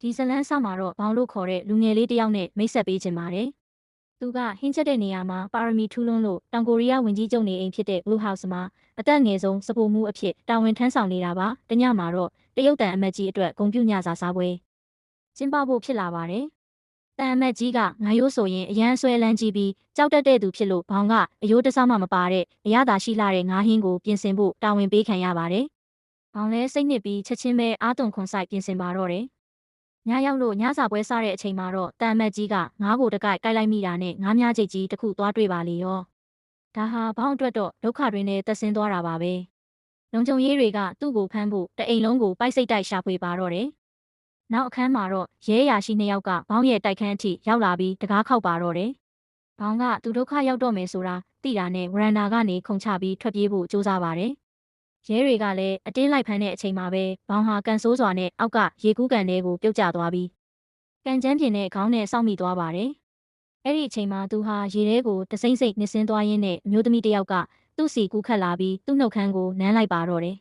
ဒီဇလန်းဆောက်မှာတော့ဘောင်လို့ခေါ်တဲ့လူငယ်လေးတစ်ယောက်နဲ့မိတ်ဆက်ပေးချင်ပါတယ်။သူကဟင်းချက်တဲ့နေရာမှာပါရမီထူးလွန်းလို့တောင်ကိုရီးယားဝန်ကြီးချုပ်နေအိမ်ဖြစ်တဲ့ Blue House မှာအသက်ငယ်ဆုံးစပိုမှုအဖြစ်တာဝန်ထမ်းဆောင်နေတာပါ။တညမှာတော့တရုတ်တန်အမတ်ကြီးအတွက်ဂုဏ်ပြုညစာစားပွဲကျင်းပဖို့ဖြစ်လာပါတယ်။တန်အမတ်ကြီးကငါရိုးဆိုရင်အရန်ဆွဲလန်းကြီးပြီးကြောက်တတ်တဲ့သူဖြစ်လို့ဘောင်ကအယိုးတစားမှမပါတဲ့အရသာရှိလာတဲ့ငါးဟင်းကိုပြင်ဆင်ဖို့တာဝန်ပေးခံရပါတယ်။ဘောင်လည်းစိတ်နှစ်ပြီးချက်ချင်းပဲအာသွန်ခွန်ဆိုင်ပြင်ဆင်ပါတော့တယ်။ညရောက်လို့ညစာပွဲစားတဲ့အချိန်မှာတော့တန်အမတ်ကြီးကငါးကိုတကိုက်လိုက်မိတာနဲ့ငါးများချိတ်ကြီးတစ်ခုသွားတွေ့ပါလေရော။ဒါဟာဘောင်အတွက်တော့ဒုက္ခတွင်နဲ့သက်ဆင်းသွားတာပါပဲ။လုံခြုံရေးတွေကသူ့ကိုဖမ်းဖို့တအိမ်လုံးကိုပိုက်စိတ်တိုက်ရှာဖွေပါတော့တယ်။နောက်အခန်းမှာတော့ရဲအရာရှိနှစ်ယောက်ကဘောင်ရဲ့တိုက်ခန်းအထိရောက်လာပြီးတကားခောက်ပါတော့တယ်။ဘောင်ကသူဒုက္ခရောက်တော့မယ်ဆိုတာသိတာနဲ့ဝရန်ဒါကနေခုန်ချပြီးထွက်ပြေးဖို့ကြိုးစားပါတယ်။ရဲတွေကလည်းအတင်းလိုက်ဖမ်းတဲ့အချိန်မှာပဲဘောင်ဟာကန်ဆိုးစွာနဲ့အောက်ကရေကူးကန်ထဲကိုပြုတ်ကျသွားပြီးကန်ကျန်းပြင်းတဲ့ခေါင်းနဲ့စောင့်မိသွားပါတယ်။အဲ့ဒီအချိန်မှာသူဟာရေထဲကိုတစိမ့်စိမ့်နစ်ဆင်းသွားရင်းနဲ့အမျိုးသမီးတစ်ယောက်ကသူ့စီကူးခတ်လာပြီးသူ့နှုတ်ခမ်းကိုနမ်းလိုက်ပါတော့တယ်